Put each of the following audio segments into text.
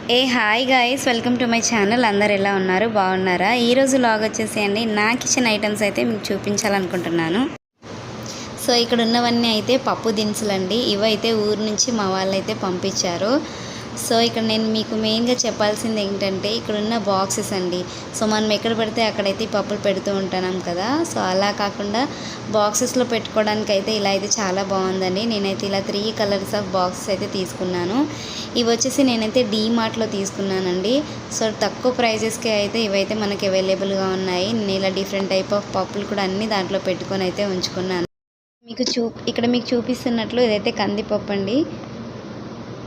Hi guys, welcome to my channel. అందరు ఎలా ఉన్నారు? బాగున్నారా? ఈరోజు లాగ్ వచ్చేసి అండి నా కిచెన్ ఐటమ్స్ అయితే మీకు చూపించాలనుకుంటున్నాను. సో ఇక్కడ ఉన్నవన్నీ అయితే పప్పు దినుసులండి. ఇవైతే ఊరు నుంచి మా వాళ్ళు అయితే పంపించారు. సో ఇక్కడ నేను మీకు మెయిన్గా చెప్పాల్సింది ఏంటంటే ఇక్కడ ఉన్న బాక్సెస్ అండి. సో మనం ఎక్కడ పడితే అక్కడైతే పప్పులు పెడుతూ ఉంటాం కదా. సో అలా కాకుండా బాక్సెస్లో పెట్టుకోవడానికి అయితే ఇలా అయితే చాలా బాగుందండి. నేనైతే ఇలా 3 కలర్స్ ఆఫ్ బాక్సెస్ అయితే తీసుకున్నాను. ఇవి వచ్చేసి నేనైతే డీమార్ట్లో తీసుకున్నానండి. సో తక్కువ ప్రైజెస్కి అయితే ఇవైతే మనకి అవైలబుల్గా ఉన్నాయి. నేను ఇలా డిఫరెంట్ టైప్ ఆఫ్ పప్పులు కూడా అన్నీ దాంట్లో పెట్టుకొని అయితే ఉంచుకున్నాను. ఇక్కడ మీకు చూపిస్తున్నట్లు ఇదైతే కందిపప్పు అండి,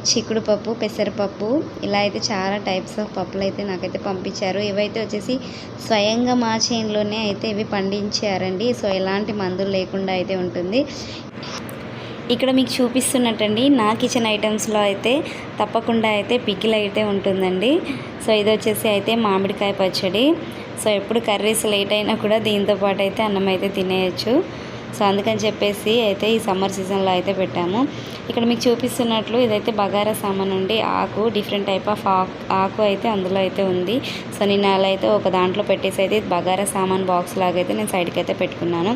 చిక్కుడు పప్పు, పెసరపప్పు, ఇలా అయితే చాలా టైప్స్ ఆఫ్ పప్పులు అయితే నాకైతే పంపించారు. ఇవైతే వచ్చేసి స్వయంగా మా చేనులోనే అయితే ఇవి పండించారండి. సో ఎలాంటి మందులు లేకుండా అయితే ఉంటుంది. ఇక్కడ మీకు చూపిస్తున్నట్టండి నా కిచెన్ ఐటమ్స్లో అయితే తప్పకుండా అయితే పికిల్ అయితే ఉంటుందండి. సో ఇది వచ్చేసి అయితే మామిడికాయ పచ్చడి. సో ఎప్పుడు కర్రీస్ లేట్ అయినా కూడా దీంతో పాటు అయితే అన్నం అయితే తినేయచ్చు. సో అందుకని చెప్పేసి అయితే ఈ సమ్మర్ సీజన్లో అయితే పెట్టాము. ఇక్కడ మీకు చూపిస్తున్నట్లు ఇదైతే బగారా సామాన్ అండి. ఆకు, డిఫరెంట్ టైప్ ఆఫ్ ఆకు అయితే అందులో అయితే ఉంది. సో నేను అలా అయితే ఒక దాంట్లో పెట్టేసి అయితే బగారా సామాన్ బాక్స్ లాగా అయితే నేను సైడ్కి అయితే పెట్టుకున్నాను.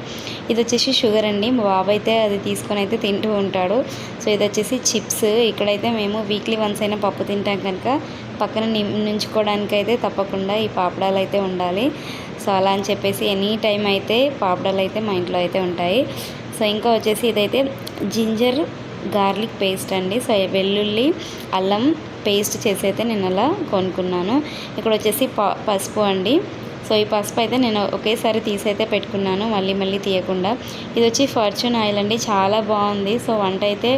ఇది వచ్చేసి షుగర్ అండి. మా బాబు అయితే అది తీసుకొని అయితే తింటూ ఉంటాడు. సో ఇది వచ్చేసి చిప్స్. ఇక్కడైతే మేము వీక్లీ వన్స్ అయినా పప్పు తింటాం కనుక పక్కన నుంచుకోవడానికి అయితే తప్పకుండా ఈ పాపడాలు అయితే ఉండాలి. సో అలా అని చెప్పేసి ఎనీ టైం అయితే పాపడాలు అయితే మా ఇంట్లో అయితే ఉంటాయి. సో ఇంకా వచ్చేసి ఇదైతే జింజర్ గార్లిక్ పేస్ట్ అండి. సో వెల్లుల్లి అల్లం పేస్ట్ చేసి అయితే నేను అలా కొనుక్కున్నాను. ఇక్కడ వచ్చేసి పసుపు అండి. సో ఈ పసుపు అయితే నేను ఒకేసారి తీసి అయితే పెట్టుకున్నాను, మళ్ళీ తీయకుండా. ఇది వచ్చి ఫార్చ్యూన్ ఆయిల్ అండి, చాలా బాగుంది. సో వంట అయితే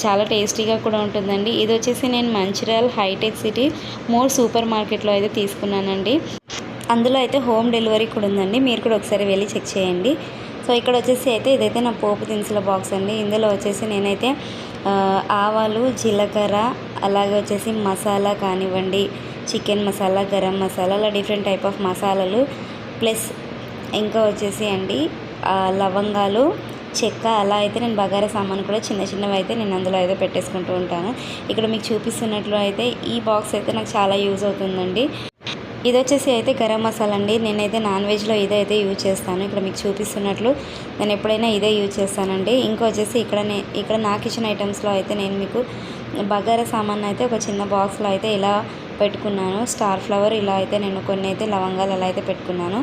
చాలా టేస్టీగా కూడా ఉంటుందండి. ఇది వచ్చేసి నేను Mancherial hitech city more super మార్కెట్లో అయితే తీసుకున్నానండి. అందులో అయితే హోమ్ డెలివరీ కూడా ఉందండి. మీరు కూడా ఒకసారి వెళ్ళి చెక్ చేయండి. సో ఇక్కడ వచ్చేసి అయితే ఇదైతే నా పోపు దినుసుల బాక్స్ అండి. ఇందులో వచ్చేసి నేనైతే ఆవాలు, జీలకర్ర, అలాగే వచ్చేసి మసాలా కానివ్వండి, చికెన్ మసాలా, గరం మసాలా, అలా డిఫరెంట్ టైప్ ఆఫ్ మసాలాలు, ప్లస్ ఇంకా వచ్చేసి అండి లవంగాలు, చెక్క, అలా అయితే నేను బగారా సామాను కూడా చిన్నవి అయితే నేను అందులో అయితే పెట్టేసుకుంటూ ఉంటాను. ఇక్కడ మీకు చూపిస్తున్నట్లు అయితే ఈ బాక్స్ అయితే నాకు చాలా యూజ్ అవుతుందండి. ఇది వచ్చేసి అయితే గరం మసాలా అండి. నేనైతే నాన్ వెజ్లో ఇదైతే యూజ్ చేస్తాను. ఇక్కడ మీకు చూపిస్తున్నట్లు నేను ఎప్పుడైనా ఇదే యూజ్ చేస్తానండి. ఇంకా వచ్చేసి ఇక్కడ నా కిచెన్ ఐటమ్స్లో అయితే నేను మీకు బగారా సామాన్ అయితే ఒక చిన్న బాక్స్లో అయితే ఇలా పెట్టుకున్నాను. స్టార్ ఫ్లవర్, ఇలా అయితే నేను కొన్ని అయితే లవంగాలు అలా అయితే పెట్టుకున్నాను.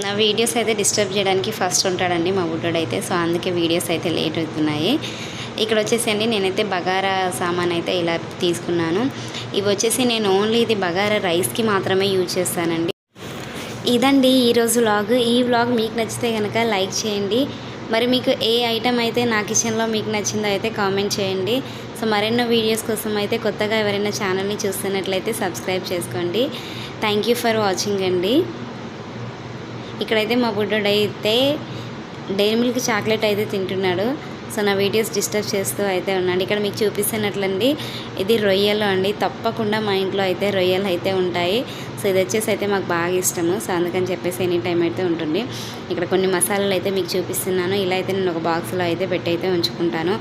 నా వీడియోస్ అయితే డిస్టర్బ్ చేయడానికి ఫస్ట్ ఉంటాడండి మా బుడ్డోడు అయితే. సో అందుకే వీడియోస్ అయితే లేట్ అవుతున్నాయి. ఇక్కడ వచ్చేసి అండి నేనైతే బగారా సామాన్ అయితే ఇలా తీసుకున్నాను. ఇవి వచ్చేసి నేను ఓన్లీ ఇది బగారా రైస్కి మాత్రమే యూజ్ చేస్తానండి. ఇదండి ఈరోజు వ్లాగ్. ఈ వ్లాగ్ మీకు నచ్చితే కనుక లైక్ చేయండి. మరి మీకు ఏ ఐటమ్ అయితే నా కిచెన్లో మీకు నచ్చిందో అయితే కామెంట్ చేయండి. సో మరెన్నో వీడియోస్ కోసం అయితే కొత్తగా ఎవరైనా ఛానల్ని చూస్తున్నట్లయితే సబ్స్క్రైబ్ చేసుకోండి. థ్యాంక్ యూ ఫర్ వాచింగ్ అండి. ఇక్కడైతే మా బుడ్డోడు అయితే డైరీ మిల్క్ చాక్లెట్ అయితే తింటున్నాడు. సో నా వీడియోస్ డిస్టర్బ్ చేస్తూ అయితే ఉన్నాడు. ఇక్కడ మీకు చూపిస్తున్నట్లండి ఇది రొయ్యలు అండి. తప్పకుండా మా ఇంట్లో అయితే రొయ్యలు అయితే ఉంటాయి. సో ఇది వచ్చేసి అయితే మాకు బాగా ఇష్టము. సో అందుకని చెప్పేసి ఎనీ టైం అయితే ఉంటుంది. ఇక్కడ కొన్ని మసాలాలు అయితే మీకు చూపిస్తున్నాను. ఇలా అయితే నేను ఒక బాక్స్లో అయితే పెట్టి అయితే ఉంచుకుంటాను.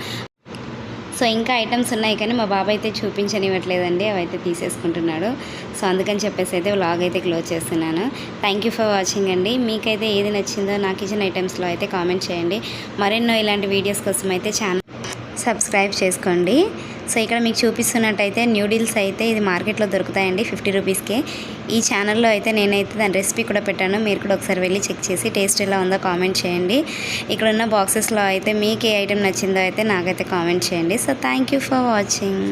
సో ఇంకా ఐటమ్స్ ఉన్నాయి కానీ మా బాబాయ్ అయితే చూపించనివ్వట్లేదండి, అవి అయితే తీసేసుకుంటున్నాడు. సో అందుకని చెప్పేసి అయితే వ్లాగ్ అయితే క్లోజ్ చేస్తున్నాను. థ్యాంక్ యూ ఫర్ వాచింగ్ అండి. మీకైతే ఏది నచ్చిందో నా కిచెన్ ఐటమ్స్లో అయితే కామెంట్ చేయండి. మరెన్నో ఇలాంటి వీడియోస్ కోసం అయితే ఛానల్ సబ్స్క్రైబ్ చేసుకోండి. సో ఇక్కడ మీకు చూపిస్తున్నట్టయితే న్యూడిల్స్ అయితే ఇది మార్కెట్లో దొరుకుతాయండి 50 రూపీస్కే. ఈ ఛానల్లో అయితే నేనైతే దాని రెసిపీ కూడా పెట్టాను. మీరు కూడా ఒకసారి వెళ్ళి చెక్ చేసి టేస్ట్ ఎలా ఉందో కామెంట్ చేయండి. ఇక్కడ ఉన్న బాక్సెస్లో అయితే మీకు ఏ ఐటెం నచ్చిందో అయితే నాకైతే కామెంట్ చేయండి. So thank you for watching.